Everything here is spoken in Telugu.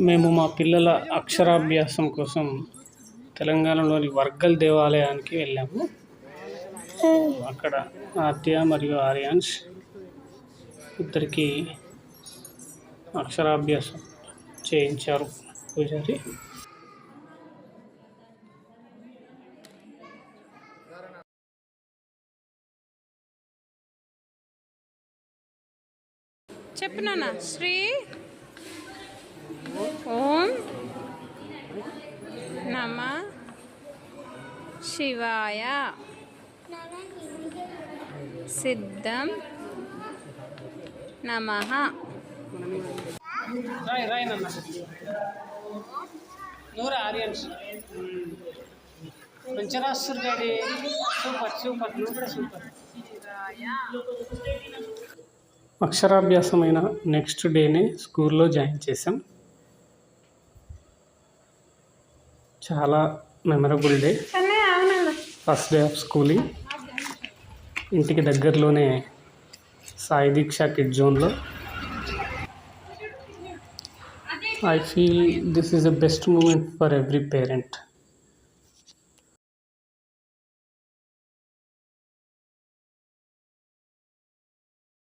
మేము మా పిల్లల అక్షరాభ్యాసం కోసం తెలంగాణలోని వర్గల్ దేవాలయానికి వెళ్ళాము. అక్కడ ఆద్య మరియు ఆర్యాన్స్ ఇద్దరికి అక్షరాభ్యాసం చేయించారు పూజారి. చెప్పు నాన్న. శ్రీ ఓం నమ శివాయ సిద్ధం నమః. రాయ్ నాన్న. నూరా ఆర్యన్స్ మంచి రాస్తారు డాడీ. సూపర్ నువ్వు కూడా సూపర్. అక్షరాభ్యాసమైన నెక్స్ట్ డేనే స్కూల్లో జాయిన్ చేసాం. చాలా memorable day. First day of schooling. ఇంటికి దగ్గరలోనే సాయి దీక్ష కిడ్ జోన్లో. I feel this is the best moment for every parent.